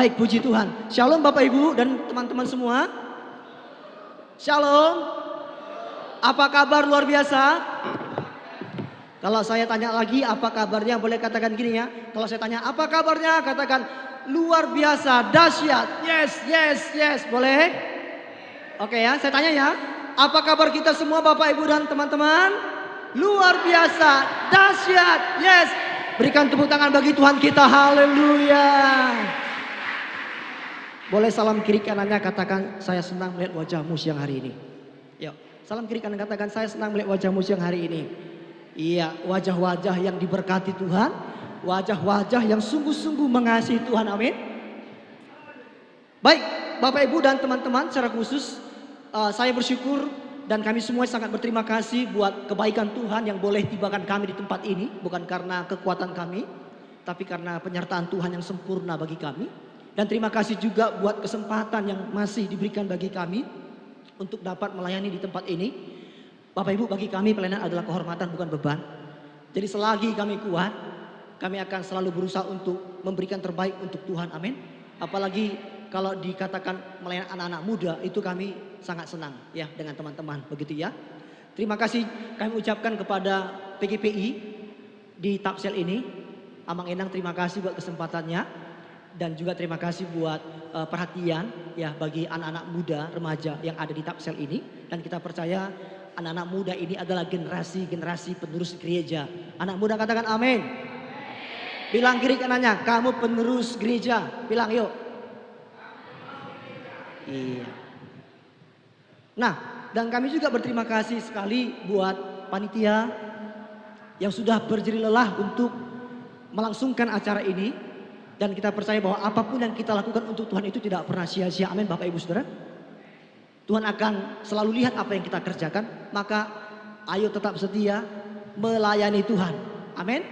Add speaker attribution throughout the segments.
Speaker 1: Baik, puji Tuhan. Shalom Bapak Ibu dan teman-teman semua. Shalom. Apa kabar luar biasa? Kalau saya tanya lagi apa kabarnya, boleh katakan gini ya. Kalau saya tanya apa kabarnya, katakan luar biasa, dahsyat. Yes, yes, yes. Boleh? Oke ya, saya tanya ya. Apa kabar kita semua Bapak Ibu dan teman-teman? Luar biasa, dahsyat. Yes. Berikan tepuk tangan bagi Tuhan kita. Haleluya. Boleh salam kiri kanannya, katakan saya senang melihat wajahmu siang hari ini. Yuk, salam kiri kanan, katakan saya senang melihat wajahmu siang hari ini. Iya, wajah-wajah yang diberkati Tuhan, wajah-wajah yang sungguh-sungguh mengasihi Tuhan, amin. Baik, Bapak Ibu dan teman-teman, secara khusus saya bersyukur dan kami semua sangat berterima kasih buat kebaikan Tuhan yang boleh tibakan kami di tempat ini. Bukan karena kekuatan kami, tapi karena penyertaan Tuhan yang sempurna bagi kami. Dan terima kasih juga buat kesempatan yang masih diberikan bagi kami untuk dapat melayani di tempat ini. Bapak Ibu, bagi kami pelayanan adalah kehormatan bukan beban. Jadi selagi kami kuat, kami akan selalu berusaha untuk memberikan terbaik untuk Tuhan, amin. Apalagi kalau dikatakan melayani anak-anak muda, itu kami sangat senang ya dengan teman-teman, begitu ya. Terima kasih kami ucapkan kepada PGPI di Tapsel ini. Amang Endang, terima kasih buat kesempatannya. Dan juga terima kasih buat perhatian ya bagi anak-anak muda, remaja yang ada di Tapsel ini. Dan kita percaya anak-anak muda ini adalah generasi penerus gereja. Anak muda katakan amin. Bilang kiri kanannya, kamu penerus gereja. Bilang yuk. Iya. Nah, dan kami juga berterima kasih sekali buat panitia yang sudah berjerih lelah untuk melangsungkan acara ini. Dan kita percaya bahwa apapun yang kita lakukan untuk Tuhan itu tidak pernah sia-sia. Amin Bapak Ibu Saudara. Tuhan akan selalu lihat apa yang kita kerjakan. Maka ayo tetap setia melayani Tuhan. Amin.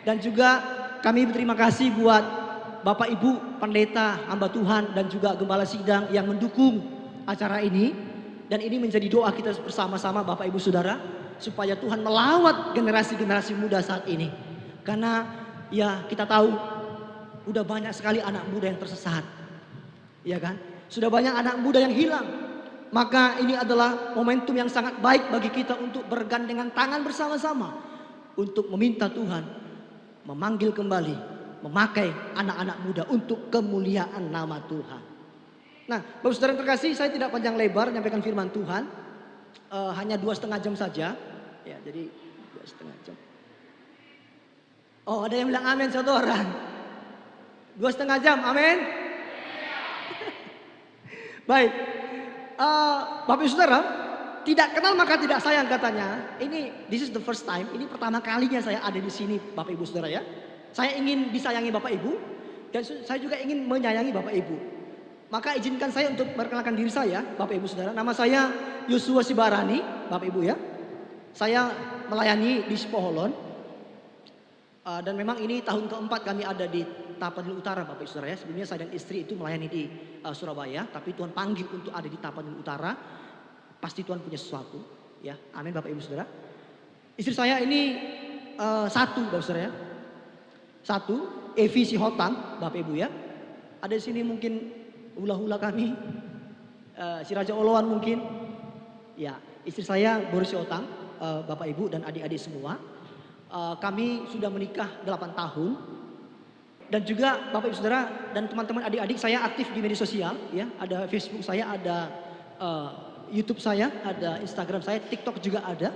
Speaker 1: Dan juga kami berterima kasih buat Bapak Ibu pendeta, hamba Tuhan dan juga gembala sidang yang mendukung acara ini. Dan ini menjadi doa kita bersama-sama Bapak Ibu Saudara. Supaya Tuhan melawat generasi-generasi muda saat ini. Karena ya kita tahu udah banyak sekali anak muda yang tersesat. Ya kan? Sudah banyak anak muda yang hilang. Maka ini adalah momentum yang sangat baik bagi kita untuk bergandengan tangan bersama-sama. Untuk meminta Tuhan memanggil kembali, memakai anak-anak muda untuk kemuliaan nama Tuhan. Nah, Bapak Saudara yang terkasih, saya tidak panjang lebar menyampaikan firman Tuhan. Hanya 2,5 jam saja. Ya, jadi 2,5 jam. Oh, ada yang bilang amin satu orang. 2,5 jam, amin. Baik, Bapak Ibu Saudara, tidak kenal maka tidak sayang katanya. This is the first time, ini pertama kalinya saya ada di sini Bapak Ibu Saudara ya. Saya ingin disayangi Bapak Ibu dan saya juga ingin menyayangi Bapak Ibu. Maka izinkan saya untuk memperkenalkan diri saya, Bapak Ibu Saudara. Nama saya Yosua Sibarani, Bapak Ibu ya. Saya melayani di Sipoholon. Dan memang ini tahun keempat kami ada di Tapanuli Utara Bapak Ibu Saudara ya. Sebelumnya saya dan istri itu melayani di Surabaya. Tapi Tuhan panggil untuk ada di Tapanuli Utara. Pasti Tuhan punya sesuatu ya. Amin Bapak Ibu Saudara. Istri saya ini satu Bapak Saudara ya. Satu, Evi Sihotang Bapak Ibu ya. Ada di sini mungkin hula-hula kami. Si Raja Oloan mungkin. Ya, istri saya Boris Sihotang, Bapak Ibu dan adik-adik semua. Kami sudah menikah 8 tahun. Dan juga Bapak Ibu Saudara dan teman-teman adik-adik, saya aktif di media sosial ya. Ada Facebook saya, ada YouTube saya, ada Instagram saya, TikTok juga ada.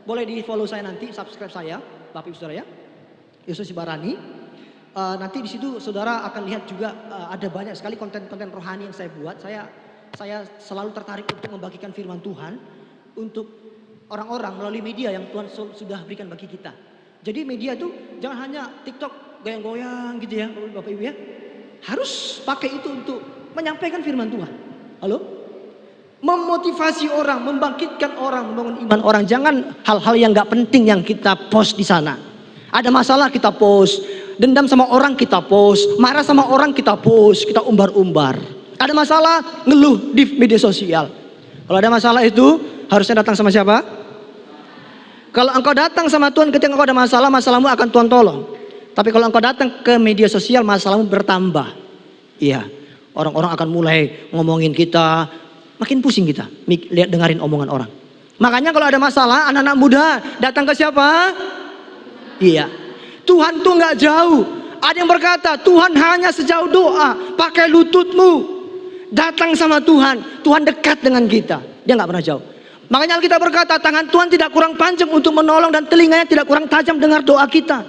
Speaker 1: Boleh di follow saya nanti, subscribe saya Bapak Ibu Saudara ya. Yosua Sibarani. Nanti di situ saudara akan lihat juga ada banyak sekali konten-konten rohani yang saya buat. Saya selalu tertarik untuk membagikan firman Tuhan untuk orang-orang melalui media yang Tuhan sudah berikan bagi kita. Jadi media itu jangan hanya TikTok goyang-goyang gitu ya Bapak Ibu ya. Harus pakai itu untuk menyampaikan firman Tuhan. Halo? Memotivasi orang, membangkitkan orang, membangun iman orang. Jangan hal-hal yang gak penting yang kita post di sana. Ada masalah kita post, dendam sama orang kita post, marah sama orang kita post, kita umbar-umbar. Ada masalah, ngeluh di media sosial. Kalau ada masalah itu harusnya datang sama siapa? Kalau engkau datang sama Tuhan ketika engkau ada masalah, masalahmu akan Tuhan tolong. Tapi kalau engkau datang ke media sosial, masalahmu bertambah. Iya, orang-orang akan mulai ngomongin kita, makin pusing kita lihat dengerin omongan orang. Makanya kalau ada masalah, anak-anak muda datang ke siapa? Iya, Tuhan tuh nggak jauh. Ada yang berkata Tuhan hanya sejauh doa, pakai lututmu. Datang sama Tuhan, Tuhan dekat dengan kita. Dia nggak pernah jauh. Makanya Alkitab berkata tangan Tuhan tidak kurang panjang untuk menolong dan telinganya tidak kurang tajam dengar doa kita.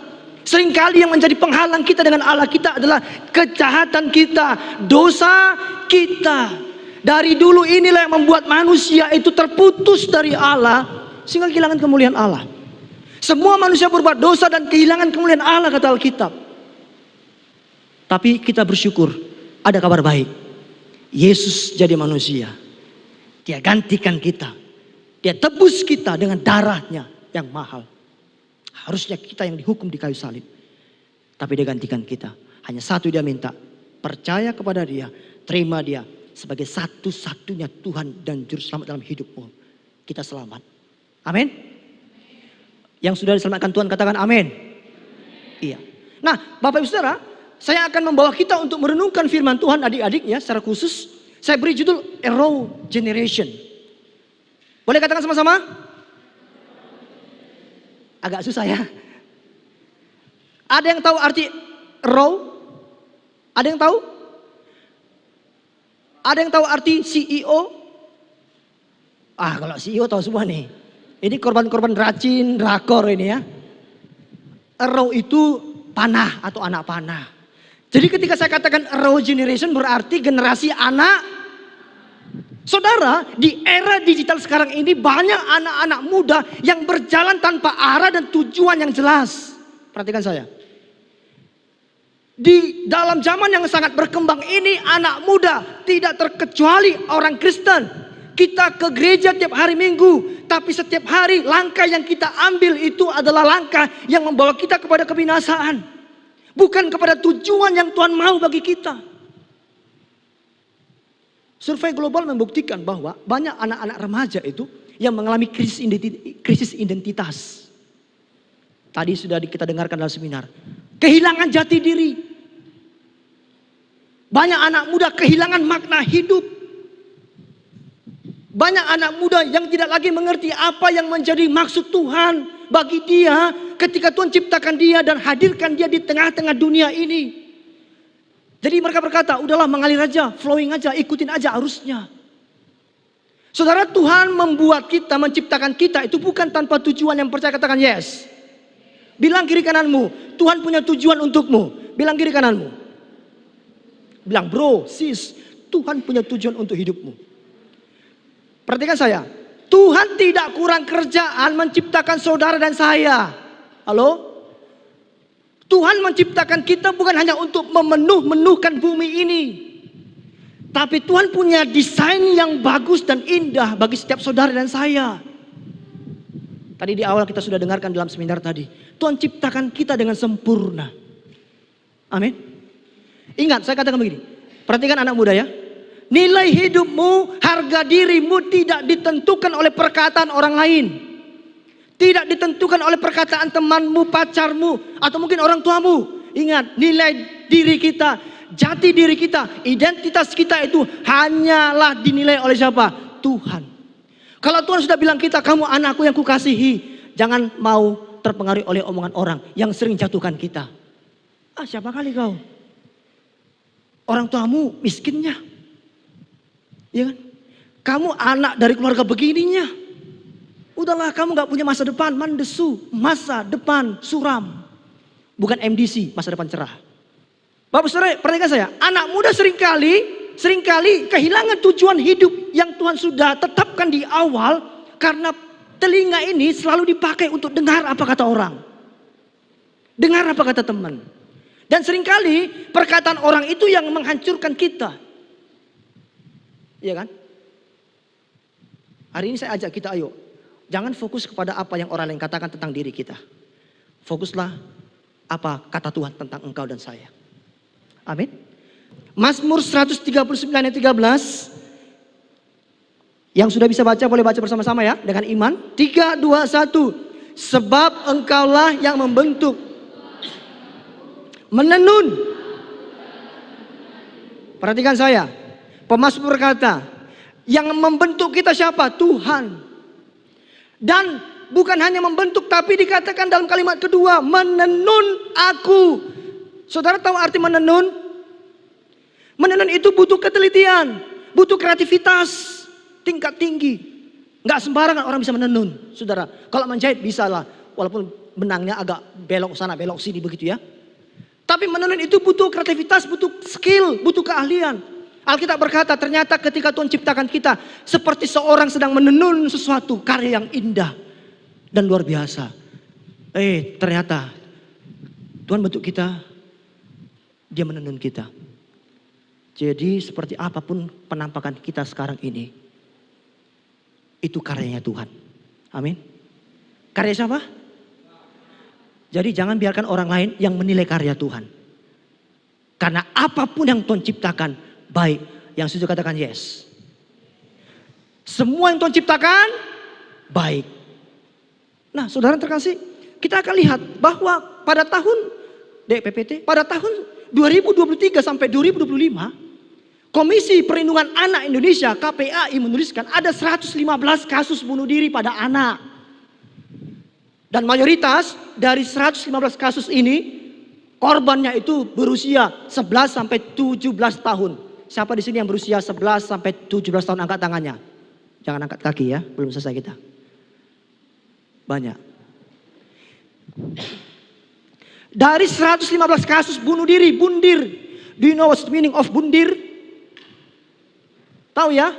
Speaker 1: Seringkali yang menjadi penghalang kita dengan Allah kita adalah kejahatan kita, dosa kita. Dari dulu inilah yang membuat manusia itu terputus dari Allah sehingga kehilangan kemuliaan Allah. Semua manusia berbuat dosa dan kehilangan kemuliaan Allah kata Alkitab. Tapi kita bersyukur, ada kabar baik. Yesus jadi manusia. Dia gantikan kita. Dia tebus kita dengan darahnya yang mahal. Harusnya kita yang dihukum di kayu salib. Tapi dia gantikan kita. Hanya satu dia minta. Percaya kepada dia. Terima dia sebagai satu-satunya Tuhan dan Juru Selamat dalam hidupmu. Kita selamat. Amin. Yang sudah diselamatkan Tuhan katakan amin. Iya. Nah Bapak Ibu Saudara, saya akan membawa kita untuk merenungkan firman Tuhan adik-adik ya secara khusus. Saya beri judul A Raw Generation. Boleh katakan sama-sama? Agak susah ya. Ada yang tahu arti raw? Ada yang tahu? Ada yang tahu arti CEO? Kalau CEO tahu semua nih. Ini korban-korban racin, drakor ini ya. Raw itu panah atau anak panah. Jadi ketika saya katakan raw generation berarti generasi anak. Saudara, di era digital sekarang ini banyak anak-anak muda yang berjalan tanpa arah dan tujuan yang jelas. Perhatikan saya. Di dalam zaman yang sangat berkembang ini anak muda tidak terkecuali orang Kristen. Kita ke gereja tiap hari Minggu, tapi setiap hari langkah yang kita ambil itu adalah langkah yang membawa kita kepada kebinasaan. Bukan kepada tujuan yang Tuhan mau bagi kita. Survei global membuktikan bahwa banyak anak-anak remaja itu yang mengalami krisis identitas. Tadi sudah kita dengarkan dalam seminar. Kehilangan jati diri. Banyak anak muda kehilangan makna hidup. Banyak anak muda yang tidak lagi mengerti apa yang menjadi maksud Tuhan bagi dia ketika Tuhan ciptakan dia dan hadirkan dia di tengah-tengah dunia ini. Jadi mereka berkata, udahlah mengalir aja, flowing aja, ikutin aja arusnya. Saudara, Tuhan membuat kita, menciptakan kita itu bukan tanpa tujuan. Yang percaya katakan yes. Bilang kiri kananmu, Tuhan punya tujuan untukmu. Bilang kiri kananmu. Bilang bro, sis, Tuhan punya tujuan untuk hidupmu. Perhatikan saya, Tuhan tidak kurang kerjaan menciptakan saudara dan saya. Halo? Tuhan menciptakan kita bukan hanya untuk memenuhkan bumi ini. Tapi Tuhan punya desain yang bagus dan indah bagi setiap saudara dan saya. Tadi di awal kita sudah dengarkan dalam seminar tadi. Tuhan ciptakan kita dengan sempurna. Amin. Ingat, saya katakan begini. Perhatikan anak muda ya. Nilai hidupmu, harga dirimu tidak ditentukan oleh perkataan orang lain. Tidak ditentukan oleh perkataan temanmu, pacarmu, atau mungkin orang tuamu. Ingat, nilai diri kita, jati diri kita, identitas kita itu hanyalah dinilai oleh siapa? Tuhan. Kalau Tuhan sudah bilang kita, kamu anakku yang kukasihi, jangan mau terpengaruhi oleh omongan orang yang sering jatuhkan kita. Siapa kali kau? Orang tuamu miskinnya. Ya kan? Kamu anak dari keluarga begininya. Udahlah, kamu gak punya masa depan, mandesu, masa depan suram. Bukan MDC, masa depan cerah. Bapak saudara, perhatikan saya, anak muda seringkali kehilangan tujuan hidup yang Tuhan sudah tetapkan di awal. Karena telinga ini selalu dipakai untuk dengar apa kata orang. Dengar apa kata teman. Dan seringkali perkataan orang itu yang menghancurkan kita. Iya kan? Hari ini saya ajak kita, ayo. Jangan fokus kepada apa yang orang lain katakan tentang diri kita. Fokuslah apa kata Tuhan tentang engkau dan saya. Amin. Mazmur 139 ayat 13. Yang sudah bisa baca boleh baca bersama-sama ya. Dengan iman. 3, 2, 1. Sebab engkaulah yang membentuk, menenun, Perhatikan saya. Pemasmur berkata, yang membentuk kita siapa? Tuhan. Dan bukan hanya membentuk, tapi dikatakan dalam kalimat kedua, menenun aku. Saudara tahu arti menenun? Menenun itu butuh ketelitian, butuh kreativitas tingkat tinggi. Nggak sembarangan orang bisa menenun, saudara. Kalau menjahit bisa lah, walaupun benangnya agak belok sana belok sini begitu ya. Tapi menenun itu butuh kreativitas, butuh skill, butuh keahlian. Alkitab berkata ternyata ketika Tuhan ciptakan kita seperti seorang sedang menenun sesuatu karya yang indah dan luar biasa. Ternyata Tuhan bentuk kita, Dia menenun kita. Jadi seperti apapun penampakan kita sekarang ini, itu karyanya Tuhan. Amin. Karya siapa? Jadi jangan biarkan orang lain yang menilai karya Tuhan. Karena apapun yang Tuhan ciptakan baik. Yang setuju katakan yes. Semua yang Tuhan ciptakan baik. Nah saudara terkasih, kita akan lihat bahwa pada tahun DPPT, pada tahun 2023 sampai 2025, Komisi Perlindungan Anak Indonesia KPAI menuliskan ada 115 kasus bunuh diri pada anak. Dan mayoritas dari 115 kasus ini korbannya itu berusia 11 sampai 17 tahun. Siapa di sini yang berusia 11 sampai 17 tahun, angkat tangannya. Jangan angkat kaki ya, belum selesai kita. Banyak. Dari 115 kasus bunuh diri, bundir. Do you know what's the meaning of bundir? Tahu ya?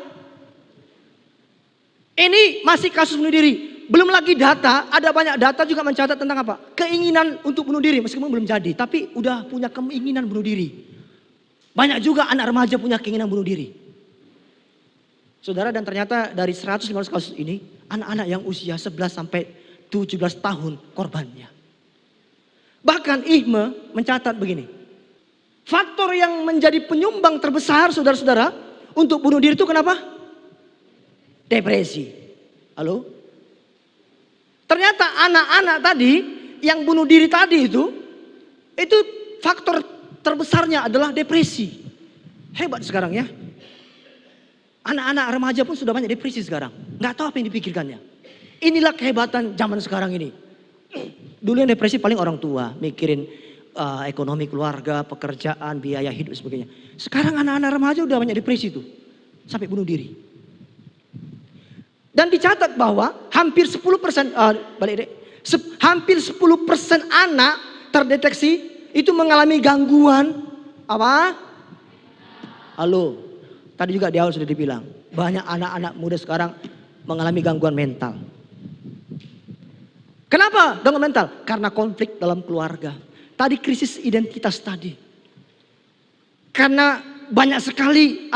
Speaker 1: Ini masih kasus bunuh diri. Belum lagi data, ada banyak data juga mencatat tentang apa? Keinginan untuk bunuh diri, meskipun belum jadi. Tapi udah punya keinginan bunuh diri. Banyak juga anak remaja punya keinginan bunuh diri. Saudara, dan ternyata dari 115 kasus ini, anak-anak yang usia 11 sampai 17 tahun korbannya. Bahkan IHME mencatat begini. Faktor yang menjadi penyumbang terbesar saudara-saudara untuk bunuh diri itu kenapa? Depresi. Halo? Ternyata anak-anak tadi yang bunuh diri tadi itu faktor terbesarnya adalah depresi. Hebat sekarang ya. Anak-anak remaja pun sudah banyak depresi sekarang. Nggak tahu apa yang dipikirkannya. Inilah kehebatan zaman sekarang ini. Dulu yang depresi paling orang tua. Mikirin ekonomi keluarga, pekerjaan, biaya hidup sebagainya. Sekarang anak-anak remaja udah banyak depresi tuh. Sampai bunuh diri. Dan dicatat bahwa hampir 10%, hampir 10% anak terdeteksi itu mengalami gangguan apa? Halo, tadi juga di awal sudah dibilang banyak anak-anak muda sekarang mengalami gangguan mental. Kenapa gangguan mental? Karena konflik dalam keluarga. Tadi krisis identitas tadi. Karena banyak sekali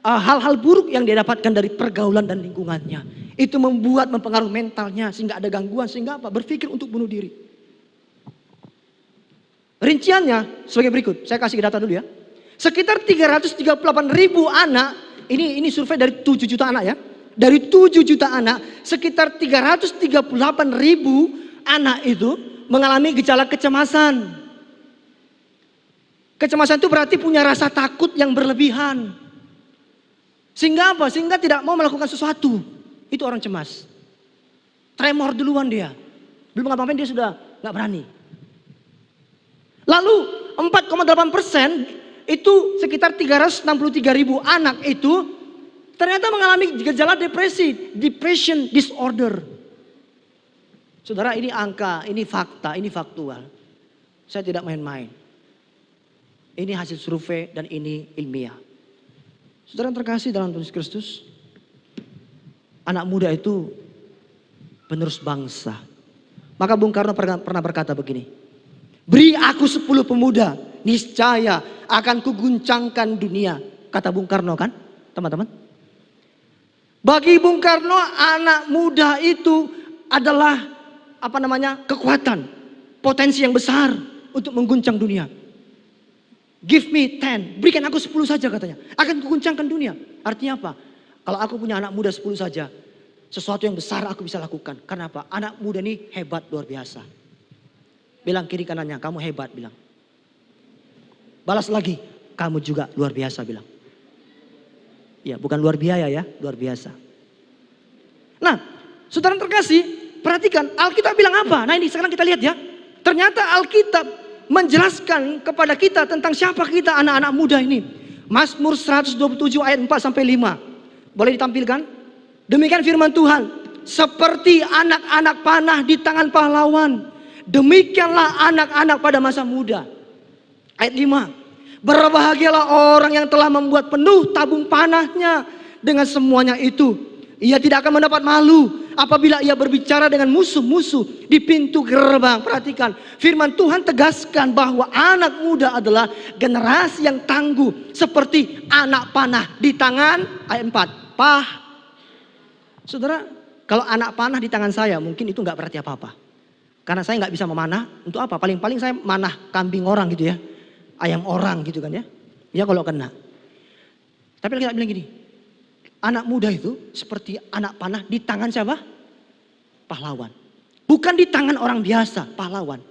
Speaker 1: hal-hal buruk yang dia dapatkan dari pergaulan dan lingkungannya. Itu mempengaruhi mentalnya sehingga ada gangguan, sehingga berpikir untuk bunuh diri. Rinciannya sebagai berikut, saya kasih data dulu ya. Sekitar 338.000 anak, ini survei dari 7 juta anak ya. Dari 7 juta anak, sekitar 338.000 anak itu mengalami gejala kecemasan. Kecemasan itu berarti punya rasa takut yang berlebihan. Sehingga apa? Sehingga tidak mau melakukan sesuatu. Itu orang cemas. Tremor duluan dia. Belum ngapa-ngapain dia sudah gak berani. Lalu 4,8% itu sekitar 363.000 anak itu ternyata mengalami gejala depresi, depression disorder. Saudara, ini angka, ini fakta, ini faktual. Saya tidak main-main. Ini hasil survei dan ini ilmiah. Saudara yang terkasih dalam Tuhan Yesus Kristus, anak muda itu penerus bangsa. Maka Bung Karno pernah berkata begini. Beri aku 10 pemuda, niscaya akan kuguncangkan dunia. Kata Bung Karno kan, teman-teman. Bagi Bung Karno, anak muda itu adalah kekuatan, potensi yang besar untuk mengguncang dunia. Give me 10, berikan aku 10 saja katanya. Akan kuguncangkan dunia. Artinya apa? Kalau aku punya anak muda 10 saja, sesuatu yang besar aku bisa lakukan. Karena apa? Anak muda ini hebat luar biasa. Bilang kiri kanannya, kamu hebat bilang. Balas lagi, kamu juga luar biasa bilang. Ya, bukan luar biaya ya, luar biasa. Nah, saudara terkasih, perhatikan Alkitab bilang apa? Nah ini sekarang kita lihat ya. Ternyata Alkitab menjelaskan kepada kita tentang siapa kita anak-anak muda ini. Mazmur 127 ayat 4 sampai 5. Boleh ditampilkan? Demikian firman Tuhan. Seperti anak-anak panah di tangan pahlawan, demikianlah anak-anak pada masa muda. Ayat 5. Berbahagialah orang yang telah membuat penuh tabung panahnya. Dengan semuanya itu, ia tidak akan mendapat malu apabila ia berbicara dengan musuh-musuh di pintu gerbang. Perhatikan, firman Tuhan tegaskan bahwa anak muda adalah generasi yang tangguh. Seperti anak panah di tangan, ayat 4. Saudara, kalau anak panah di tangan saya mungkin itu gak berarti apa-apa. Karena saya gak bisa memanah, untuk apa? Paling-paling saya manah kambing orang gitu ya. Ayam orang gitu kan ya. Ya kalau kena. Tapi kita bilang gini. Anak muda itu seperti anak panah di tangan siapa? Pahlawan. Bukan di tangan orang biasa, pahlawan.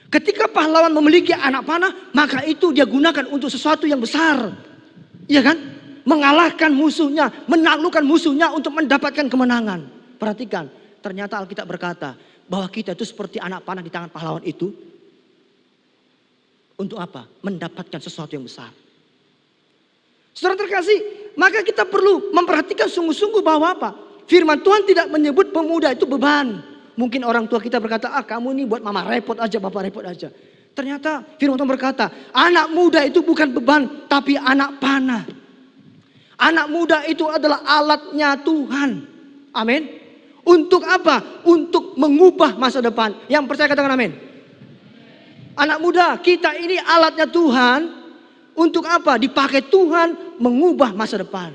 Speaker 1: Ketika pahlawan memiliki anak panah, maka itu dia gunakan untuk sesuatu yang besar. Iya kan? Mengalahkan musuhnya, menaklukkan musuhnya untuk mendapatkan kemenangan. Perhatikan, ternyata Alkitab berkata bahwa kita itu seperti anak panah di tangan pahlawan itu. Untuk apa? Mendapatkan sesuatu yang besar. Saudara terkasih, maka kita perlu memperhatikan sungguh-sungguh bahwa apa? Firman Tuhan tidak menyebut pemuda itu beban. Mungkin orang tua kita berkata, kamu ini buat mama repot aja, bapak repot aja. Ternyata firman Tuhan berkata, anak muda itu bukan beban, tapi anak panah. Anak muda itu adalah alatnya Tuhan. Amin. Untuk apa? Untuk mengubah masa depan. Yang percaya katakan amin. Anak muda, kita ini alatnya Tuhan. Untuk apa? Dipakai Tuhan mengubah masa depan.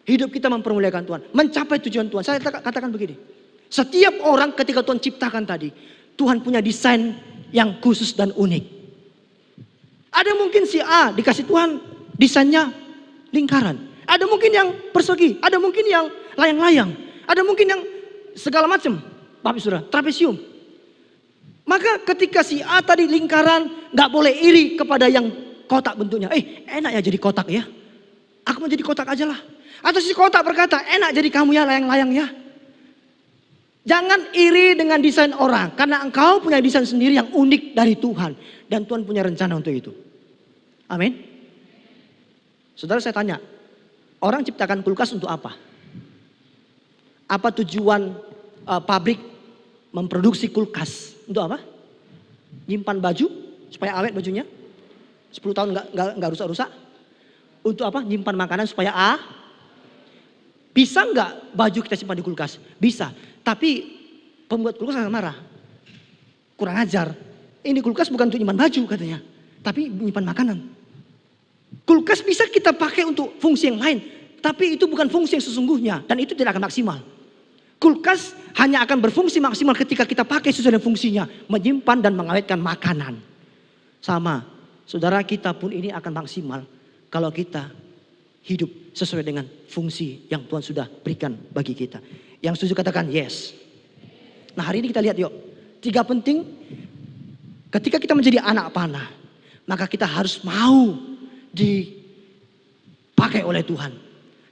Speaker 1: Hidup kita mempermuliakan Tuhan. Mencapai tujuan Tuhan. Saya katakan begini. Setiap orang ketika Tuhan ciptakan tadi, Tuhan punya desain yang khusus dan unik. Ada mungkin si A dikasih Tuhan desainnya lingkaran. Ada mungkin yang persegi. Ada mungkin yang layang-layang. Ada mungkin yang segala macam. Bapak Saudara, trapesium. Maka ketika si A tadi lingkaran, gak boleh iri kepada yang kotak bentuknya. Enak ya jadi kotak ya. Aku mau jadi kotak aja lah. Atau si kotak berkata, enak jadi kamu ya layang-layang ya. Jangan iri dengan desain orang. Karena engkau punya desain sendiri yang unik dari Tuhan. Dan Tuhan punya rencana untuk itu. Amin. Saudara saya tanya. Orang ciptakan kulkas untuk apa? Apa tujuan pabrik memproduksi kulkas? Untuk apa? Nyimpan baju supaya awet bajunya. 10 tahun nggak rusak-rusak. Untuk apa? Nyimpan makanan supaya Bisa nggak baju kita simpan di kulkas? Bisa. Tapi pembuat kulkas akan marah. Kurang ajar. Ini kulkas bukan untuk nyimpan baju katanya. Tapi menyimpan makanan. Kulkas bisa kita pakai untuk fungsi yang lain. Tapi itu bukan fungsi yang sesungguhnya. Dan itu tidak akan maksimal. Kulkas hanya akan berfungsi maksimal ketika kita pakai sesuai dengan fungsinya. Menyimpan dan mengawetkan makanan. Sama. Saudara, kita pun ini akan maksimal. Kalau kita hidup sesuai dengan fungsi yang Tuhan sudah berikan bagi kita. Yang setuju katakan yes. Nah hari ini kita lihat yuk. 3 penting. Ketika kita menjadi anak panah. Maka kita harus mau dipakai oleh Tuhan.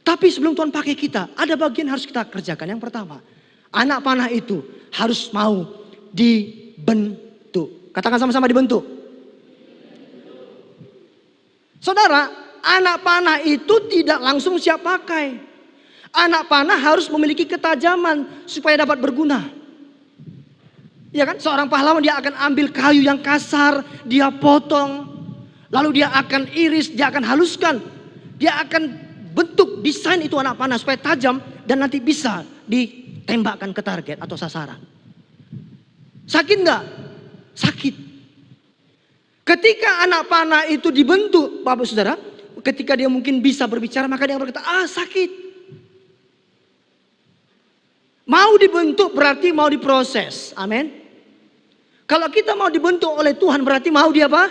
Speaker 1: Tapi sebelum Tuhan pakai kita, ada bagian harus kita kerjakan. Yang pertama, anak panah itu harus mau dibentuk. Katakan sama-sama dibentuk. Saudara, anak panah itu tidak langsung siap pakai. Anak panah harus memiliki ketajaman supaya dapat berguna. Ya kan? Seorang pahlawan dia akan ambil kayu yang kasar, dia potong, lalu dia akan iris, dia akan haluskan, dia akan bentuk desain itu anak panah supaya tajam dan nanti bisa ditembakkan ke target atau sasaran. Sakit nggak? Sakit. Ketika anak panah itu dibentuk, Bapak Saudara, ketika dia mungkin bisa berbicara, maka dia berkata, sakit. Mau dibentuk berarti mau diproses. Amin. Kalau kita mau dibentuk oleh Tuhan berarti mau dia apa?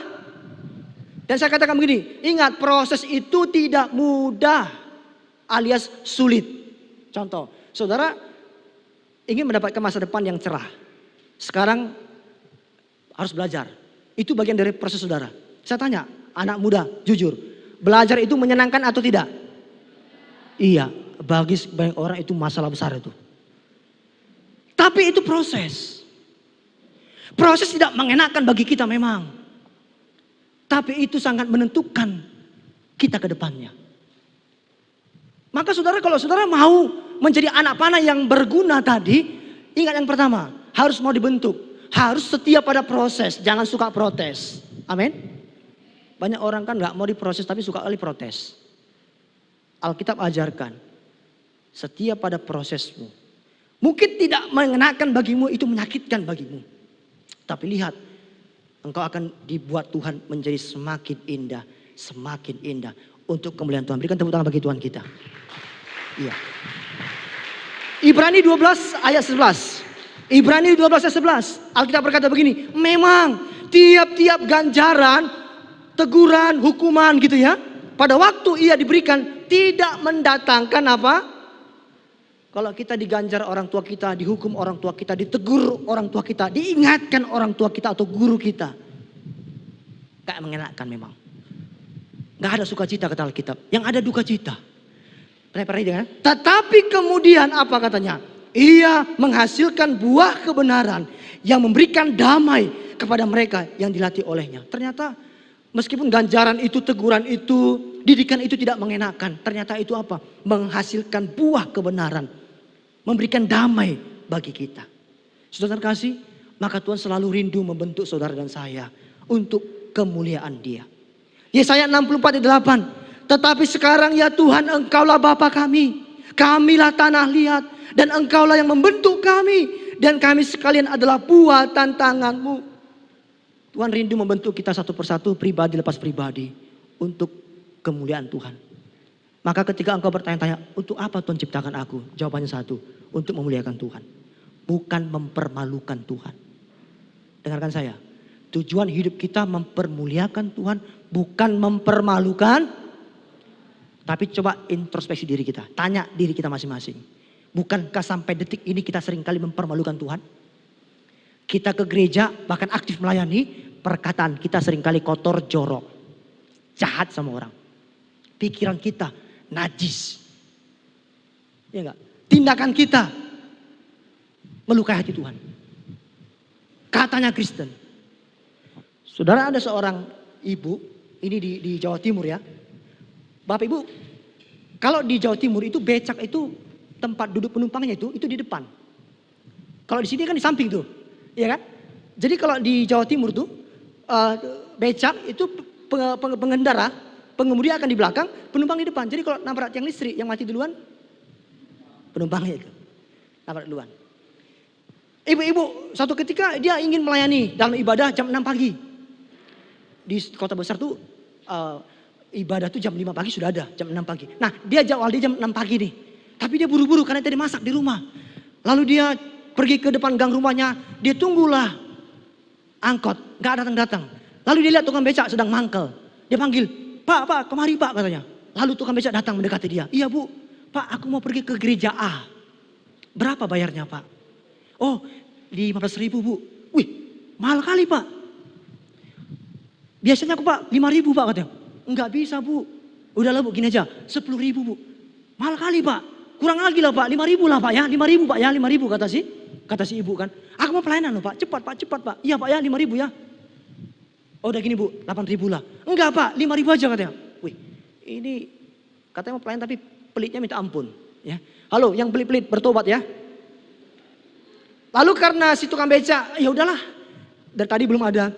Speaker 1: Dan saya katakan begini, ingat proses itu tidak mudah alias sulit. Contoh, saudara ingin mendapatkan masa depan yang cerah. Sekarang harus belajar. Itu bagian dari proses saudara. Saya tanya, anak muda, jujur. Belajar itu menyenangkan atau tidak? Iya, bagi banyak orang itu masalah besar itu. Tapi itu proses. Proses tidak mengenakan bagi kita memang. Tapi itu sangat menentukan kita ke depannya. Maka saudara, kalau saudara mau menjadi anak panah yang berguna tadi, ingat yang pertama, harus mau dibentuk. Harus setia pada proses, jangan suka protes. Amin. Banyak orang kan gak mau diproses tapi suka kali protes. Alkitab ajarkan, setia pada prosesmu. Mungkin tidak mengenakan bagimu, itu menyakitkan bagimu. Tapi lihat, engkau akan dibuat Tuhan menjadi semakin indah untuk kemuliaan Tuhan. Berikan tepuk tangan bagi Tuhan kita. Iya. Ibrani 12 ayat 11. Ibrani 12 ayat 11. Alkitab berkata begini, memang tiap-tiap ganjaran, teguran, hukuman gitu ya, pada waktu ia diberikan tidak mendatangkan apa? Kalau kita diganjar orang tua kita, dihukum orang tua kita, ditegur orang tua kita, diingatkan orang tua kita atau guru kita. Gak mengenakan memang. Gak ada sukacita kata Alkitab. Yang ada duka cita. Pernah. Tetapi kemudian apa katanya? Ia menghasilkan buah kebenaran yang memberikan damai kepada mereka yang dilatih olehnya. Ternyata meskipun ganjaran itu, teguran itu, didikan itu tidak mengenakan. Ternyata itu apa? Menghasilkan buah kebenaran. Memberikan damai bagi kita. Saudara kasih, maka Tuhan selalu rindu membentuk saudara dan saya untuk kemuliaan Dia. Yesaya 64 ayat 8. Tetapi sekarang ya Tuhan, Engkaulah Bapa kami. Kamilah tanah liat dan Engkaulah yang membentuk kami. Dan kami sekalian adalah buatan tangan-Mu. Tuhan rindu membentuk kita satu persatu, pribadi lepas pribadi, untuk kemuliaan Tuhan. Maka ketika engkau bertanya-tanya, untuk apa Tuhan ciptakan aku? Jawabannya satu, untuk memuliakan Tuhan. Bukan mempermalukan Tuhan. Dengarkan saya, tujuan hidup kita mempermuliakan Tuhan, bukan mempermalukan. Tapi coba introspeksi diri kita, tanya diri kita masing-masing. Bukankah sampai detik ini kita seringkali mempermalukan Tuhan? Kita ke gereja, bahkan aktif melayani, perkataan kita seringkali kotor, jorok. Jahat sama orang. Pikiran kita najis. Ya enggak? Tindakan kita melukai hati Tuhan. Katanya Kristen. Saudara, ada seorang ibu, ini di Jawa Timur ya. Bapak Ibu, kalau di Jawa Timur itu becak itu tempat duduk penumpangnya itu di depan. Kalau di sini kan di samping tuh. Iya kan? Jadi kalau di Jawa Timur tuh becak itu pengendara, pengemudi akan di belakang, penumpang di depan. Jadi kalau nabrak tiang listrik yang mati duluan, penumpangnya itu nabrak duluan. Ibu-ibu satu ketika dia ingin melayani dalam ibadah jam 6 pagi. Di kota besar tuh ibadah tuh jam 5 pagi sudah ada, jam 6 pagi. Nah dia jam 6 pagi nih. Tapi dia buru-buru karena tadi masak di rumah. Lalu dia pergi ke depan gang rumahnya, dia tunggulah angkot, gak datang-datang. Lalu dia lihat tukang becak sedang mangkel. Dia panggil, Pak, kemari Pak katanya. Lalu tukang becak datang mendekati dia. Iya Bu, Pak aku mau pergi ke gereja A. Berapa bayarnya Pak? Oh 15.000 Bu. Wih mahal kali Pak. Biasanya aku Pak 5.000 Pak katanya. Enggak bisa Bu. Udahlah Bu gini aja 10.000 Bu. Mahal kali Pak. Kurang lagi lah Pak, 5.000 lah Pak ya, 5.000 Pak ya, 5.000 kata si ibu kan. Aku mau pelayanan loh Pak, cepat Pak. Iya Pak ya, 5.000 ya. Oh udah gini Bu, 8.000 lah. Enggak Pak, 5.000 aja katanya. Wih, ini katanya mau pelayan tapi pelitnya minta ampun. Ya. Halo, yang pelit-pelit bertobat ya. Lalu karena si tukang beca, ya udahlah. Dari tadi belum ada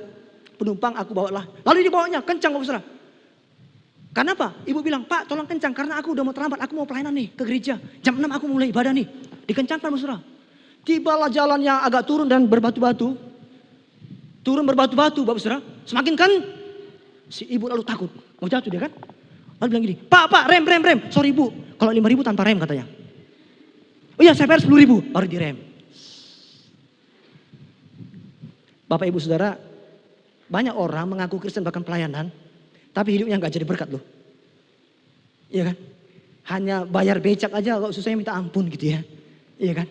Speaker 1: penumpang, aku bawa lah. Lalu dibawanya kencang Bapak Saudara. Karena apa? Ibu bilang, Pak tolong kencang karena aku udah mau terlambat. Aku mau pelayanan nih ke gereja. Jam 6 aku mulai ibadah nih. Dikencangkan Bapak Saudara. Tibalah jalan yang agak turun dan berbatu-batu. Turun berbatu-batu Bapak Saudara. Semakin kan si ibu lalu takut. Mau jatuh dia kan. Lalu bilang gini, Pak rem. Sorry Bu, kalau 5.000 tanpa rem katanya. Oh iya saya bayar 10.000 baru direm. Bapak Ibu Saudara, banyak orang mengaku Kristen bahkan pelayanan. Tapi hidupnya gak jadi berkat loh. Iya kan? Hanya bayar becak aja kok susahnya minta ampun gitu ya. Iya kan?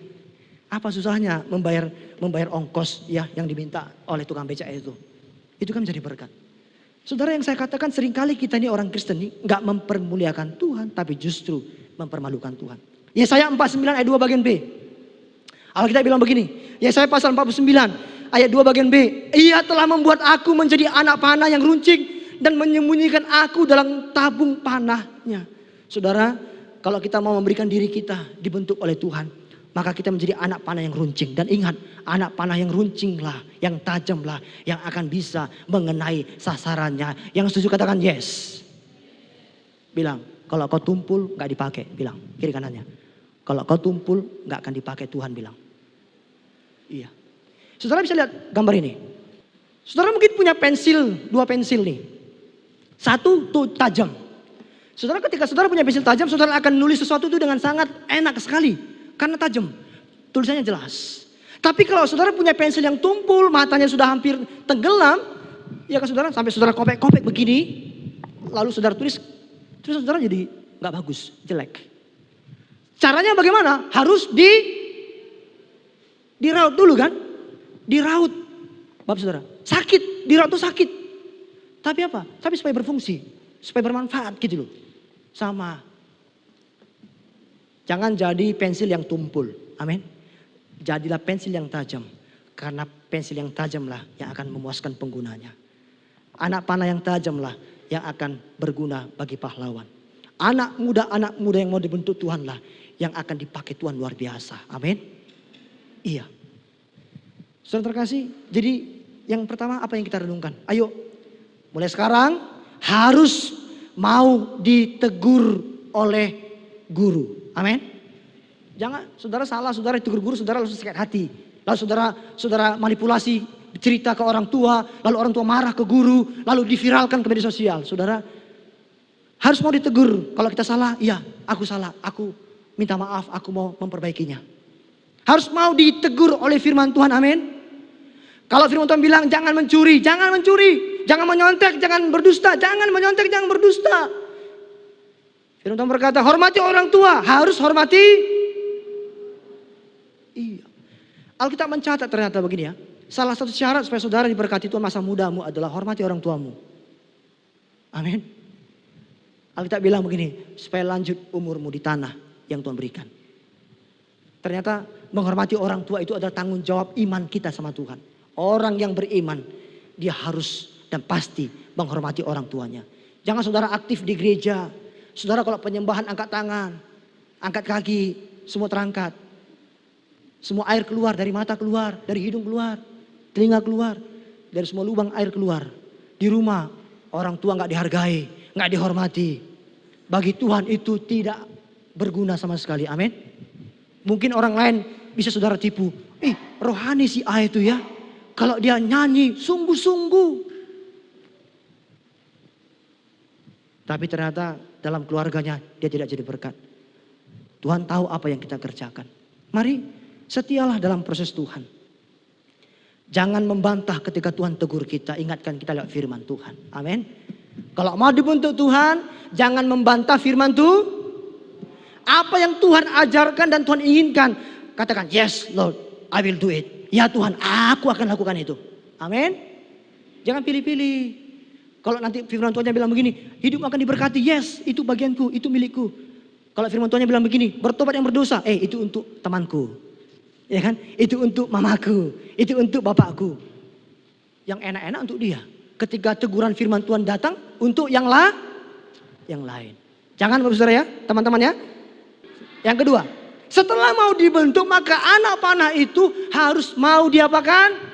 Speaker 1: Apa susahnya membayar ongkos ya yang diminta oleh tukang becak itu. Itu kan menjadi berkat. Saudara, yang saya katakan seringkali kita ini orang Kristen ini nggak mempermuliakan Tuhan, tapi justru mempermalukan Tuhan. Yesaya 49 ayat 2 bagian B. Alkitab bilang begini, Yesaya pasal 49 ayat 2 bagian B. Ia telah membuat aku menjadi anak panah yang runcing dan menyembunyikan aku dalam tabung panahnya. Saudara, kalau kita mau memberikan diri kita dibentuk oleh Tuhan, maka kita menjadi anak panah yang runcing. Dan ingat, anak panah yang runcinglah, yang tajamlah, yang akan bisa mengenai sasarannya. Yang setuju katakan yes. Bilang, kalau kau tumpul gak dipakai. Bilang, kiri kanannya. Kalau kau tumpul gak akan dipakai, Tuhan bilang. Iya. Saudara bisa lihat gambar ini. Saudara mungkin punya pensil, 2 pensil nih. Satu tuh tajam. Saudara, ketika saudara punya pensil tajam, saudara akan nulis sesuatu itu dengan sangat enak sekali. Karena tajam. Tulisannya jelas. Tapi kalau saudara punya pensil yang tumpul, matanya sudah hampir tenggelam. Ya kan saudara, sampai saudara kopek-kopek begini. Lalu saudara tulis saudara jadi gak bagus, jelek. Caranya bagaimana? Harus diraut dulu kan? Diraut. Bapak saudara, sakit, diraut tuh sakit. Tapi apa? Tapi supaya berfungsi, supaya bermanfaat gitu loh. Sama. Jangan jadi pensil yang tumpul. Amin. Jadilah pensil yang tajam. Karena pensil yang tajamlah yang akan memuaskan penggunanya. Anak panah yang tajamlah yang akan berguna bagi pahlawan. Anak muda yang mau dibentuk Tuhanlah yang akan dipakai Tuhan luar biasa. Amin. Iya. Saudara terkasih, jadi yang pertama apa yang kita renungkan? Ayo, mulai sekarang harus mau ditegur oleh guru. Amin. Jangan saudara salah, saudara ditegur guru, saudara langsung sakit hati. Lalu saudara manipulasi, cerita ke orang tua, lalu orang tua marah ke guru, lalu diviralkan ke media sosial. Saudara harus mau ditegur. Kalau kita salah, iya, aku salah, aku minta maaf, aku mau memperbaikinya. Harus mau ditegur oleh firman Tuhan, amin. Kalau firman Tuhan bilang jangan mencuri, jangan mencuri, jangan menyontek, jangan berdusta, jangan menyontek, jangan berdusta. Firman Tuhan berkata, hormati orang tua, harus hormati. Iya. Alkitab mencatat ternyata begini ya. Salah satu syarat supaya saudara diberkati Tuhan masa mudamu adalah hormati orang tuamu. Amin. Alkitab bilang begini, supaya lanjut umurmu di tanah yang Tuhan berikan. Ternyata menghormati orang tua itu adalah tanggung jawab iman kita sama Tuhan. Orang yang beriman, dia harus dan pasti menghormati orang tuanya. Jangan saudara aktif di gereja. Saudara kalau penyembahan angkat tangan, angkat kaki, semua terangkat. Semua air keluar, dari mata keluar, dari hidung keluar, telinga keluar, dari semua lubang air keluar. Di rumah orang tua gak dihargai, gak dihormati. Bagi Tuhan itu tidak berguna sama sekali, amin. Mungkin orang lain bisa saudara tipu. Rohani si A itu ya. Kalau dia nyanyi sungguh-sungguh. Tapi ternyata dalam keluarganya dia tidak jadi berkat. Tuhan tahu apa yang kita kerjakan. Mari setialah dalam proses Tuhan. Jangan membantah ketika Tuhan tegur kita. Ingatkan kita lewat firman Tuhan. Amin. Kalau mau dibentuk Tuhan, jangan membantah firman Tuhan. Apa yang Tuhan ajarkan dan Tuhan inginkan, katakan yes Lord, I will do it. Ya Tuhan, aku akan lakukan itu. Amin. Jangan pilih-pilih. Kalau nanti firman Tuhan bilang begini, hidup akan diberkati, yes, itu bagianku, itu milikku. Kalau firman Tuhan bilang begini, bertobat yang berdosa, itu untuk temanku. Ya kan? Itu untuk mamaku, itu untuk bapakku. Yang enak-enak untuk dia. Ketika teguran firman Tuhan datang untuk yang lain. Jangan Bapak Saudara ya, teman-teman ya. Yang kedua, setelah mau dibentuk maka anak panah itu harus mau diapakan?